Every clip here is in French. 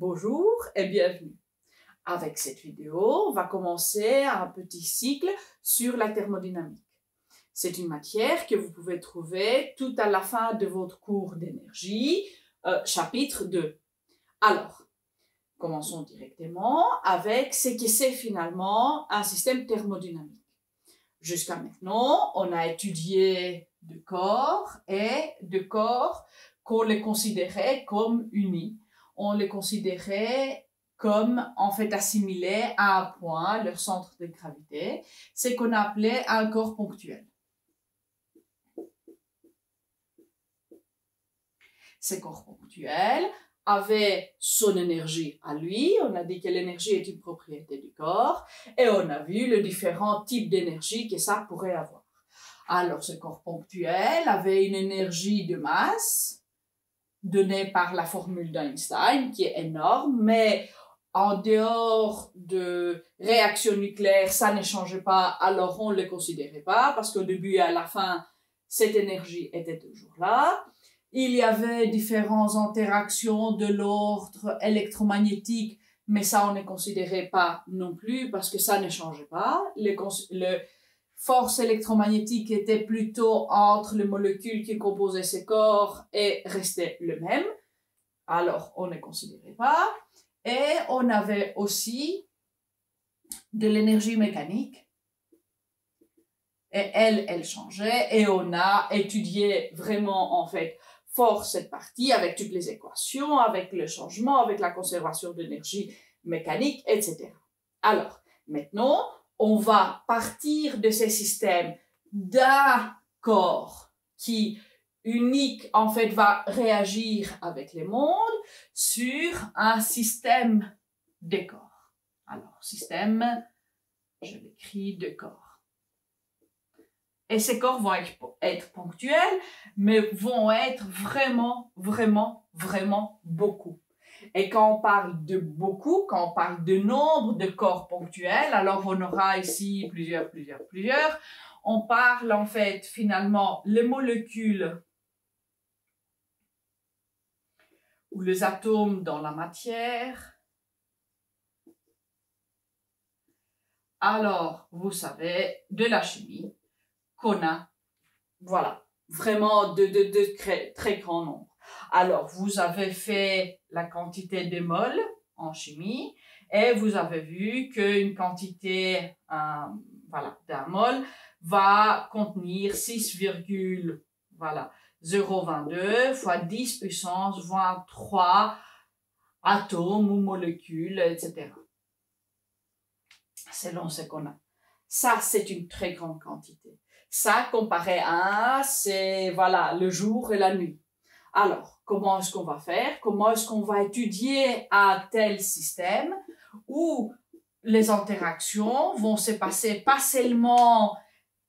Bonjour et bienvenue. Avec cette vidéo, on va commencer un petit cycle sur la thermodynamique. C'est une matière que vous pouvez trouver tout à la fin de votre cours d'énergie, chapitre 2. Alors, commençons directement avec ce que c'est finalement un système thermodynamique. Jusqu'à maintenant, on a étudié deux corps et deux corps qu'on les considérait comme unis. On les considérait comme en fait assimilés à un point, leur centre de gravité, c'est qu'on appelait un corps ponctuel. Ces corps ponctuels avaient son énergie à lui, on a dit que l'énergie est une propriété du corps, et on a vu les différents types d'énergie que ça pourrait avoir. Alors, ce corps ponctuel avait une énergie de masse, donnée par la formule d'Einstein, qui est énorme, mais en dehors de réactions nucléaires, ça ne changeait pas, alors on ne le considérait pas, parce qu'au début et à la fin, cette énergie était toujours là. Il y avait différentes interactions de l'ordre électromagnétique, mais ça on ne considérait pas non plus, parce que ça ne changeait pas. Le force électromagnétique était plutôt entre les molécules qui composaient ces corps et restait le même. Alors, on ne considérait pas. Et on avait aussi de l'énergie mécanique. Et elle changeait. Et on a étudié vraiment, en fait, fort cette partie avec toutes les équations, avec le changement, avec la conservation d'énergie mécanique, etc. Alors, maintenant, on va partir de ces systèmes d'un corps qui, unique, en fait, va réagir avec les mondes sur un système de corps. Alors, système, je l'écris de corps. Et ces corps vont être ponctuels, mais vont être vraiment beaucoup. Et quand on parle de beaucoup, quand on parle de nombre de corps ponctuels, alors on aura ici plusieurs. On parle en fait finalement les molécules ou les atomes dans la matière. Alors, vous savez, de la chimie, qu'on a, voilà, vraiment de très grands nombres. Alors, vous avez fait la quantité de moles en chimie et vous avez vu qu'une quantité d'un mol va contenir 6,022 fois 10 puissance 23 atomes ou molécules, etc. Selon ce qu'on a. Ça, c'est une très grande quantité. Ça, comparé à, c'est, le jour et la nuit. Alors, comment est-ce qu'on va faire? Comment est-ce qu'on va étudier un tel système où les interactions vont se passer pas seulement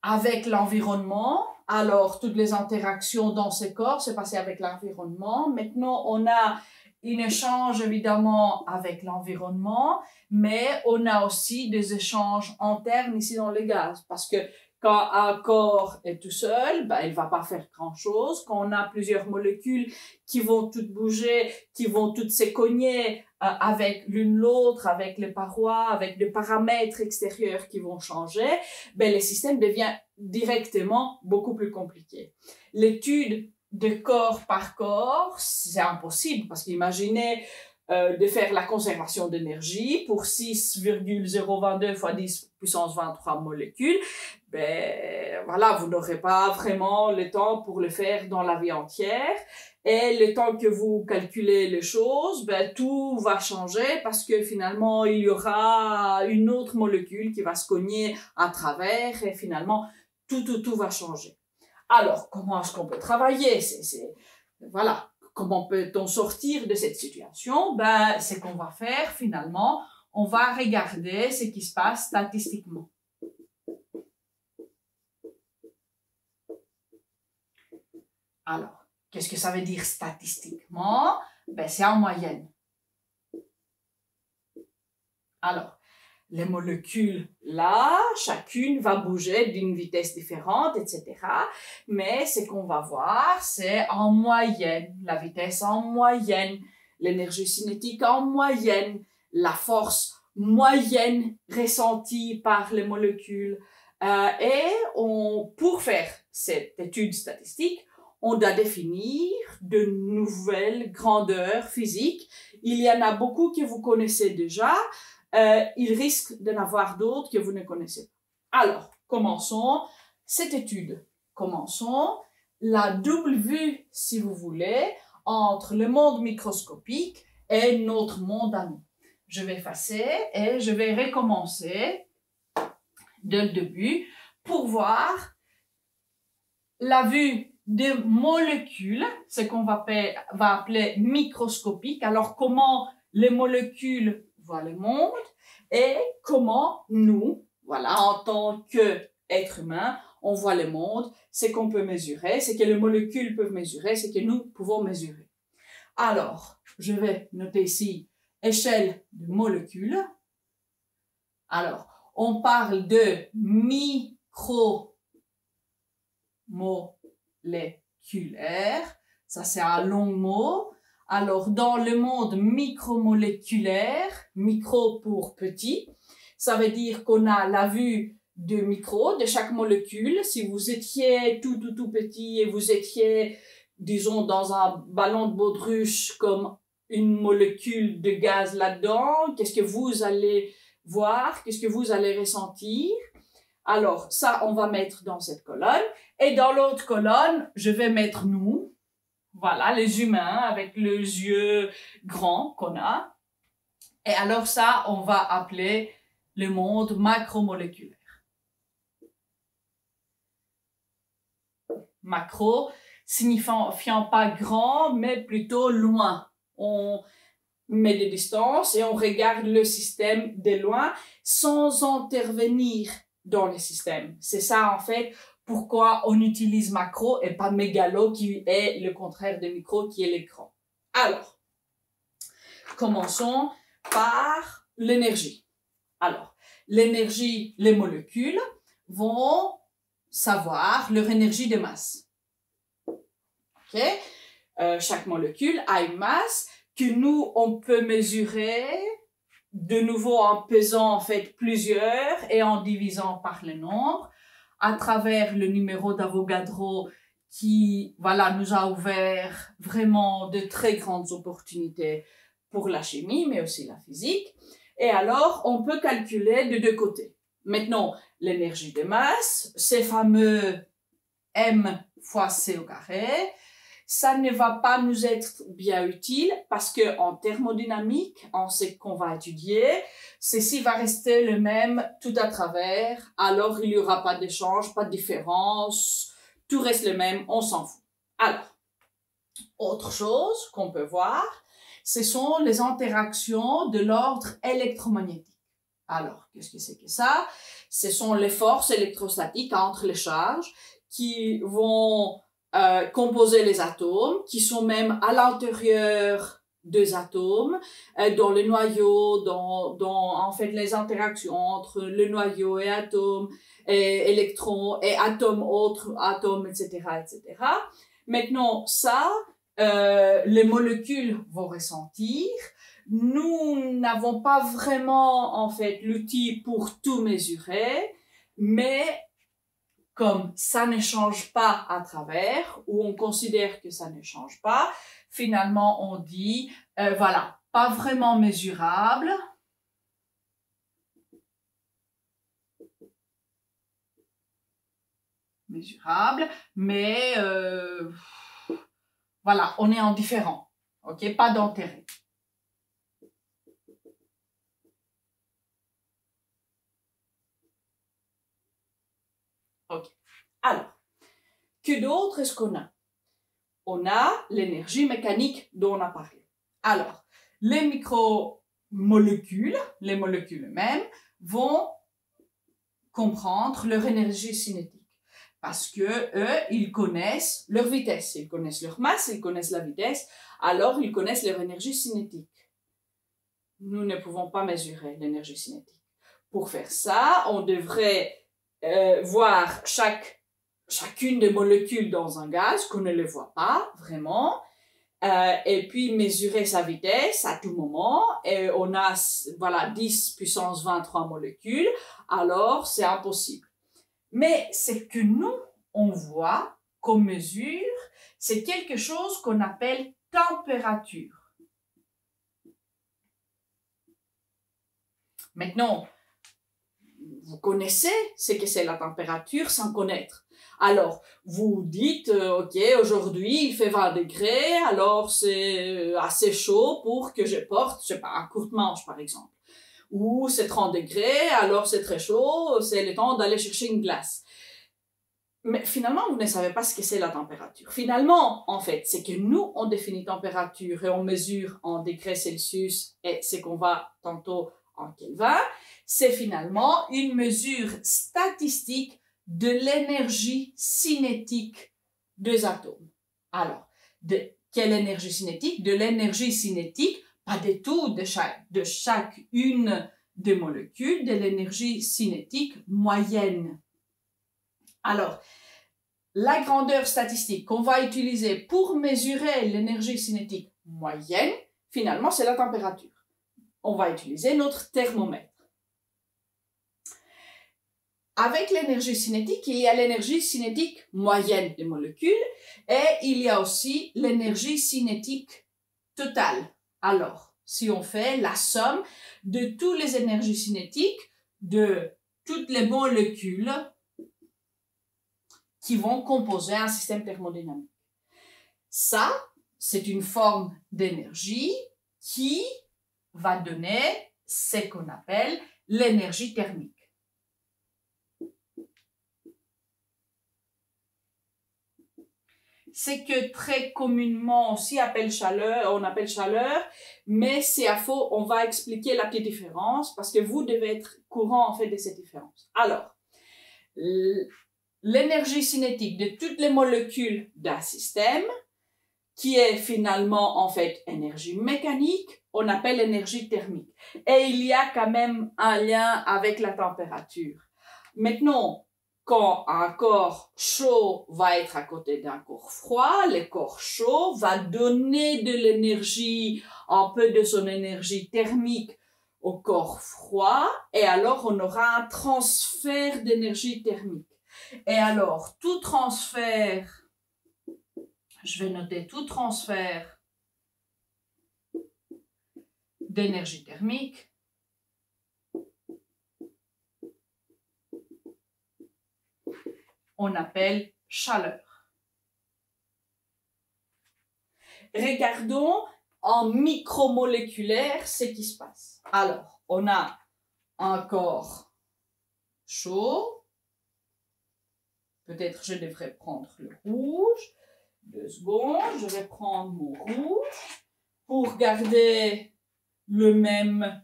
avec l'environnement, alors toutes les interactions dans ce corps se passer avec l'environnement. Maintenant, on a un échange évidemment avec l'environnement, mais on a aussi des échanges internes ici dans les gaz, parce que quand un corps est tout seul, il va pas faire grand-chose. Quand on a plusieurs molécules qui vont toutes bouger, qui vont toutes se cogner avec l'une l'autre, avec les parois, avec des paramètres extérieurs qui vont changer, le système devient directement beaucoup plus compliqué. L'étude de corps par corps, c'est impossible, parce qu'imaginez de faire la conservation d'énergie pour 6,022 fois 10 puissance 23 molécules, vous n'aurez pas vraiment le temps pour le faire dans la vie entière. Et le temps que vous calculez les choses, tout va changer parce que finalement, il y aura une autre molécule qui va se cogner à travers et finalement, tout va changer. Alors, comment est-ce qu'on peut travailler? Comment peut-on sortir de cette situation? Ce qu'on va faire finalement, on va regarder ce qui se passe statistiquement. Alors, qu'est-ce que ça veut dire statistiquement? C'est en moyenne. Alors, les molécules là, chacune va bouger d'une vitesse différente, etc. Mais ce qu'on va voir, c'est en moyenne, la vitesse en moyenne. l'énergie cinétique en moyenne, la force moyenne ressentie par les molécules. Pour faire cette étude statistique, on doit définir de nouvelles grandeurs physiques. Il y en a beaucoup que vous connaissez déjà. Il risque d'en avoir d'autres que vous ne connaissez pas. Alors, commençons cette étude. Commençons la double vue, si vous voulez, entre le monde microscopique et notre monde à nous. Je vais effacer et je vais recommencer dès le début pour voir la vue des molécules, ce qu'on va appeler microscopique. Alors, comment les molécules voient le monde et comment nous, voilà, en tant qu'êtres humains, on voit le monde, ce qu'on peut mesurer, ce que les molécules peuvent mesurer, ce que nous pouvons mesurer. Alors, je vais noter ici échelle de molécules. Alors, on parle de micromoléculaire. Ça, c'est un long mot. Alors, dans le monde micromoléculaire, micro pour petit, ça veut dire qu'on a la vue de micro, de chaque molécule. Si vous étiez tout petit et vous étiez, disons, dans un ballon de baudruche comme une molécule de gaz là-dedans, qu'est-ce que vous allez voir, qu'est-ce que vous allez ressentir? Alors, ça, on va mettre dans cette colonne. Et dans l'autre colonne, je vais mettre nous. Voilà, les humains avec les yeux grands qu'on a. Et alors ça, on va appeler le monde macromoléculaire. Macro, signifiant pas grand, mais plutôt loin. On met des distances et on regarde le système de loin sans intervenir dans le système. C'est ça, en fait, pourquoi on utilise macro et pas mégalo, qui est le contraire de micro, qui est l'écran. Alors, commençons par l'énergie. Alors, l'énergie, les molécules vont savoir leur énergie de masse. Ok? Chaque molécule a une masse que nous, on peut mesurer de nouveau en pesant en fait plusieurs et en divisant par le nombre à travers le numéro d'Avogadro qui, voilà, nous a ouvert vraiment de très grandes opportunités pour la chimie, mais aussi la physique. Et alors, on peut calculer de deux côtés. Maintenant, l'énergie de masse, ces fameux m fois c au carré, ça ne va pas nous être bien utile parce que en thermodynamique, en ce qu'on va étudier, ceci va rester le même tout à travers. Alors, il n'y aura pas d'échange, pas de différence, tout reste le même, on s'en fout. Alors, autre chose qu'on peut voir, ce sont les interactions de l'ordre électromagnétique. Alors, qu'est-ce que c'est que ça? Ce sont les forces électrostatiques entre les charges qui vont composer les atomes, qui sont même à l'intérieur des atomes, dans le noyau, dans en fait les interactions entre le noyau et atomes, et électrons, et atomes, autres atomes, etc., etc. Maintenant, ça, les molécules vont ressentir. Nous n'avons pas vraiment, en fait, l'outil pour tout mesurer, mais comme ça ne change pas à travers, ou on considère que ça ne change pas, finalement, on dit, voilà, pas vraiment mesurable. Mesurable, mais voilà, on est en différent, ok, pas d'intérêt. Ok. Alors, que d'autre est-ce qu'on a? On a l'énergie mécanique dont on a parlé. Alors, les micromolécules, les molécules eux-mêmes, vont comprendre leur énergie cinétique. Parce que eux, ils connaissent leur vitesse, ils connaissent leur masse, ils connaissent la vitesse, alors ils connaissent leur énergie cinétique. Nous ne pouvons pas mesurer l'énergie cinétique. Pour faire ça, on devrait voir chacune des molécules dans un gaz qu'on ne le voit pas vraiment et puis mesurer sa vitesse à tout moment, et on a, voilà, 10 puissance 23 molécules, alors c'est impossible. Mais ce que nous, on voit, qu'on mesure, c'est quelque chose qu'on appelle température. Maintenant, vous connaissez ce que c'est la température sans connaître. Alors, vous dites, ok, aujourd'hui il fait 20 degrés, alors c'est assez chaud pour que je porte, je sais pas, un courte-manche par exemple. Ou c'est 30 degrés, alors c'est très chaud, c'est le temps d'aller chercher une glace. Mais finalement, vous ne savez pas ce que c'est la température. Finalement, en fait, c'est que nous, on définit température et on mesure en degrés Celsius et c'est qu'on va tantôt en Kelvin. C'est finalement une mesure statistique de l'énergie cinétique des atomes. Alors, de quelle énergie cinétique? De l'énergie cinétique, pas du tout de chacune des molécules, de l'énergie cinétique moyenne. Alors, la grandeur statistique qu'on va utiliser pour mesurer l'énergie cinétique moyenne, finalement, c'est la température. On va utiliser notre thermomètre. Avec l'énergie cinétique, il y a l'énergie cinétique moyenne des molécules et il y a aussi l'énergie cinétique totale. Alors, si on fait la somme de toutes les énergies cinétiques de toutes les molécules qui vont composer un système thermodynamique. Ça, c'est une forme d'énergie qui va donner ce qu'on appelle l'énergie thermique. C'est que très communément aussi on appelle chaleur, mais c'est à faux, on va expliquer la petite différence parce que vous devez être courant en fait de cette différence. Alors, l'énergie cinétique de toutes les molécules d'un système, qui est finalement en fait énergie mécanique, on appelle énergie thermique. Et il y a quand même un lien avec la température. Maintenant, quand un corps chaud va être à côté d'un corps froid, le corps chaud va donner de l'énergie, un peu de son énergie thermique au corps froid, et alors on aura un transfert d'énergie thermique. Et alors, tout transfert, je vais noter tout transfert d'énergie thermique on appelle chaleur. Regardons en micromoléculaire ce qui se passe. Alors, on a un corps chaud. Peut-être je devrais prendre le rouge. 2 secondes, je vais prendre mon rouge pour garder le même,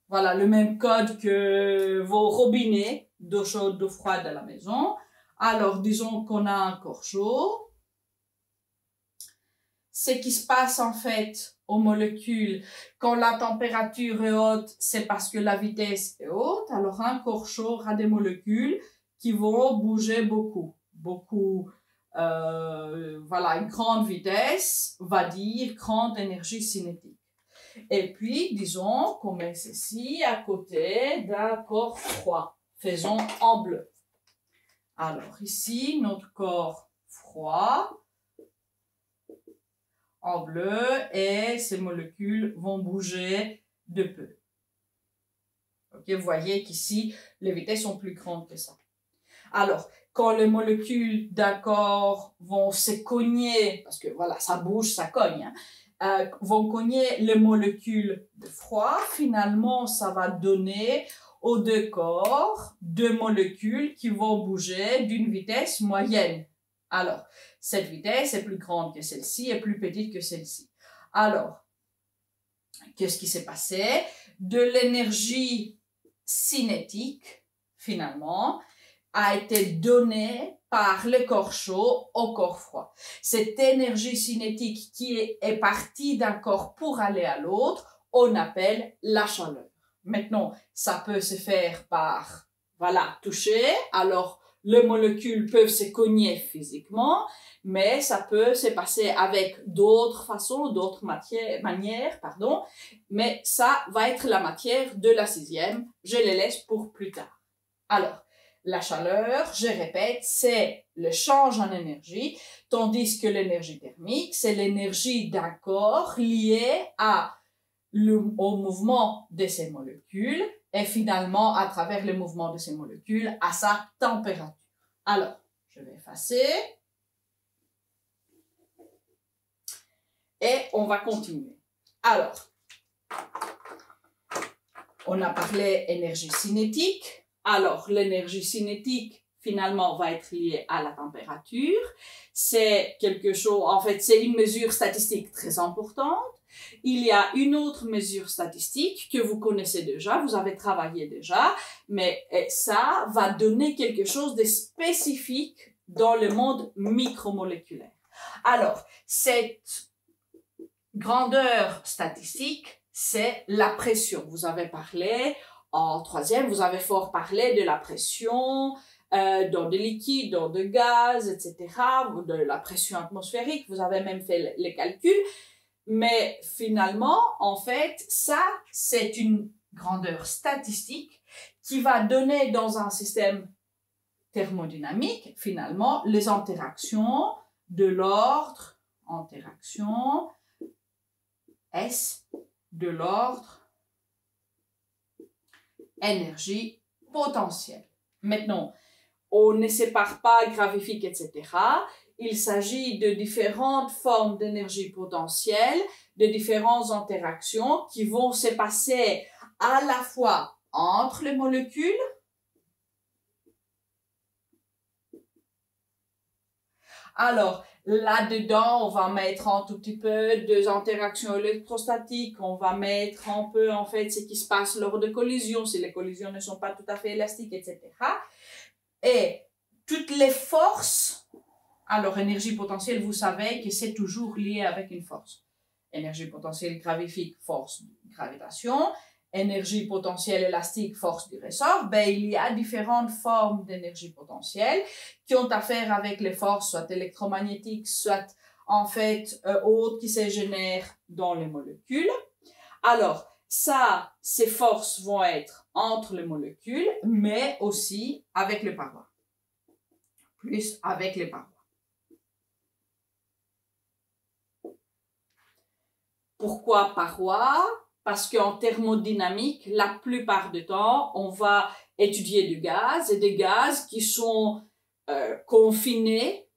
le même code que vos robinets d'eau chaude, d'eau froide à la maison. Alors, disons qu'on a un corps chaud. Ce qui se passe en fait aux molécules quand la température est haute, c'est parce que la vitesse est haute. Alors, un corps chaud aura des molécules qui vont bouger beaucoup. Une grande vitesse va dire grande énergie cinétique. Et puis, disons qu'on met ceci à côté d'un corps froid. Faisons en bleu. Alors, ici, notre corps froid, en bleu, et ces molécules vont bouger de peu. Ok, vous voyez qu'ici, les vitesses sont plus grandes que ça. Alors, quand les molécules d'un corps vont se cogner, parce que voilà, ça bouge, ça cogne, vont cogner les molécules de froid, finalement, ça va donner aux 2 corps 2 molécules qui vont bouger d'une vitesse moyenne. Alors, cette vitesse est plus grande que celle-ci et plus petite que celle-ci. Alors, qu'est-ce qui s'est passé? De l'énergie cinétique, finalement, a été donnée par le corps chaud au corps froid. Cette énergie cinétique qui est partie d'un corps pour aller à l'autre, on appelle la chaleur. Maintenant, ça peut se faire par, toucher. Alors, les molécules peuvent se cogner physiquement, mais ça peut se passer avec d'autres façons, d'autres manières, pardon. Mais ça va être la matière de la 6e. Je les laisse pour plus tard. Alors, la chaleur, je répète, c'est le change en énergie, tandis que l'énergie thermique, c'est l'énergie d'un corps liée au mouvement de ces molécules et finalement, à travers le mouvement de ces molécules, à sa température. Alors, je vais effacer. Et on va continuer. Alors, on a parlé énergie cinétique. Alors, l'énergie cinétique, finalement, va être liée à la température. C'est quelque chose, en fait, c'est une mesure statistique très importante. Il y a une autre mesure statistique que vous connaissez déjà, vous avez travaillé déjà, mais ça va donner quelque chose de spécifique dans le monde micromoléculaire. Alors, cette grandeur statistique, c'est la pression. Vous avez parlé, en 3e, vous avez fort parlé de la pression dans des liquides, dans des gaz, etc., de la pression atmosphérique, vous avez même fait les calculs. Mais finalement, en fait, ça, c'est une grandeur statistique qui va donner dans un système thermodynamique, finalement, les interactions de l'ordre, interaction S, de l'ordre énergie potentielle. Maintenant, on ne sépare pas gravifique, etc. Il s'agit de différentes formes d'énergie potentielle, de différentes interactions qui vont se passer à la fois entre les molécules, alors, là-dedans, on va mettre un tout petit peu des interactions électrostatiques, on va mettre un peu, en fait, ce qui se passe lors de collisions, si les collisions ne sont pas tout à fait élastiques, etc. Et toutes les forces, alors énergie potentielle, vous savez que c'est toujours lié avec une force. Énergie potentielle gravifique, force de gravitation. Énergie potentielle élastique, force du ressort. Ben, il y a différentes formes d'énergie potentielle qui ont à faire avec les forces, soit électromagnétiques, soit en fait autres qui se génèrent dans les molécules. Alors, ça, ces forces vont être entre les molécules, mais aussi avec les parois. Plus avec les parois. Pourquoi parois? Parce qu'en thermodynamique, la plupart du temps, on va étudier du gaz et des gaz qui sont confinés,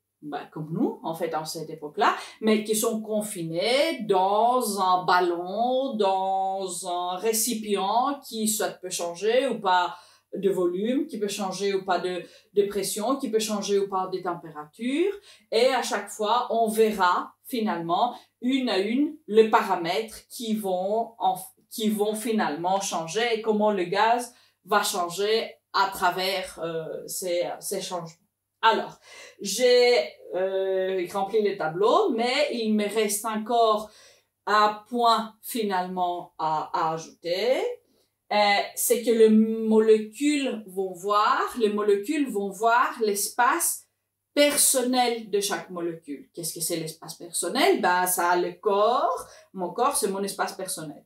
comme nous, en fait, en cette époque-là, mais qui sont confinés dans un ballon, dans un récipient qui soit peut changer ou pas de volume, qui peut changer ou pas de pression, qui peut changer ou pas de température. Et à chaque fois, on verra finalement une à une les paramètres qui vont finalement changer et comment le gaz va changer à travers ces changements. Alors, j'ai rempli le tableau, mais il me reste encore un point finalement à ajouter. C'est que les molécules vont voir l'espace personnel de chaque molécule. Qu'est-ce que c'est l'espace personnel? Ben, ça a le corps. Mon corps, c'est mon espace personnel.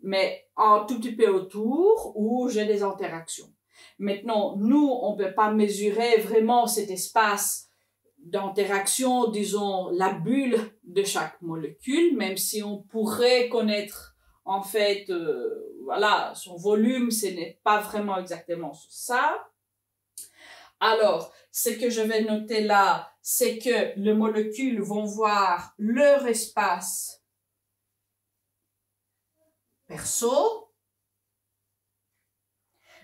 Mais un tout petit peu autour où j'ai des interactions. Maintenant, nous, on peut pas mesurer vraiment cet espace d'interaction, disons, la bulle de chaque molécule, même si on pourrait connaître, en fait, voilà, son volume, ce n'est pas vraiment exactement ça. Alors, ce que je vais noter là, c'est que les molécules vont voir leur espace perso.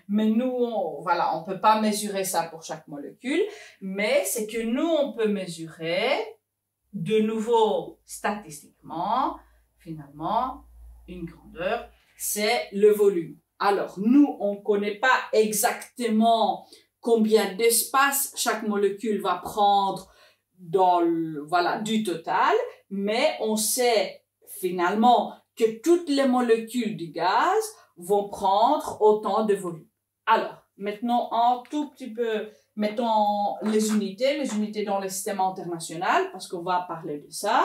Mais nous, on peut pas mesurer ça pour chaque molécule, mais c'est que nous, on peut mesurer, de nouveau, statistiquement, finalement, une grandeur, c'est le volume. Alors, nous, on connaît pas exactement combien d'espace chaque molécule va prendre dans du total, mais on sait finalement que toutes les molécules du gaz vont prendre autant de volume. Alors, maintenant, un tout petit peu mettons les unités dans le système international, parce qu'on va parler de ça.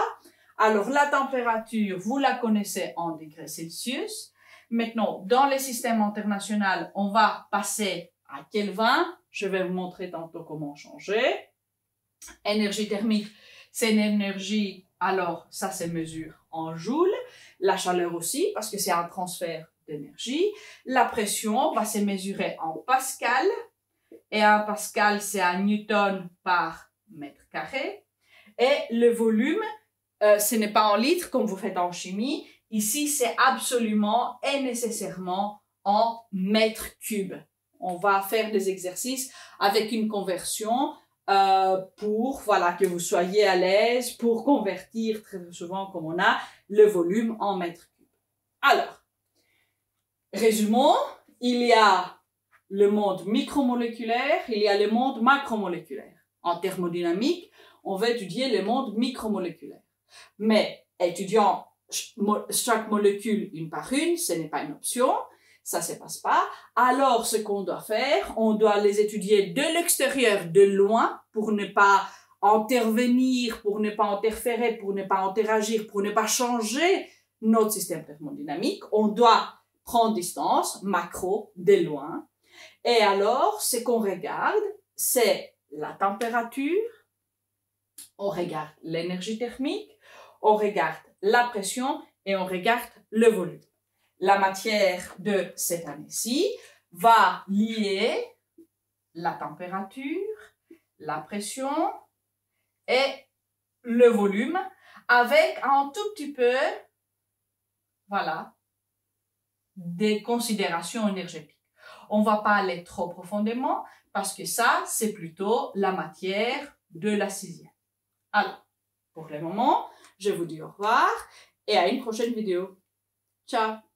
Alors, la température, vous la connaissez en degrés Celsius. Maintenant, dans le système international, on va passer à Kelvin. Je vais vous montrer tantôt comment changer. Énergie thermique, c'est une énergie, alors ça se mesure en joules. La chaleur aussi, parce que c'est un transfert d'énergie. La pression va se mesurer en pascal. Et un pascal, c'est un newton par mètre carré. Et le volume, ce n'est pas en litres comme vous faites en chimie. Ici, c'est absolument et nécessairement en mètres cubes. On va faire des exercices avec une conversion pour que vous soyez à l'aise pour convertir très souvent, comme on a, le volume en mètres cubes. Alors, résumons, il y a le monde micromoléculaire, il y a le monde macromoléculaire. En thermodynamique, on va étudier le monde micromoléculaire. Mais étudiant chaque molécule une par une, ce n'est pas une option, ça se passe pas. Alors, ce qu'on doit faire, on doit les étudier de l'extérieur, de loin, pour ne pas intervenir, pour ne pas interférer, pour ne pas interagir, pour ne pas changer notre système thermodynamique. On doit prendre distance, macro, de loin. Et alors, ce qu'on regarde, c'est la température, on regarde l'énergie thermique, on regarde la pression et on regarde le volume. La matière de cette année-ci va lier la température, la pression et le volume avec un tout petit peu, des considérations énergétiques. On ne va pas aller trop profondément parce que ça, c'est plutôt la matière de la 6e. Alors, pour le moment, je vous dis au revoir et à une prochaine vidéo. Ciao!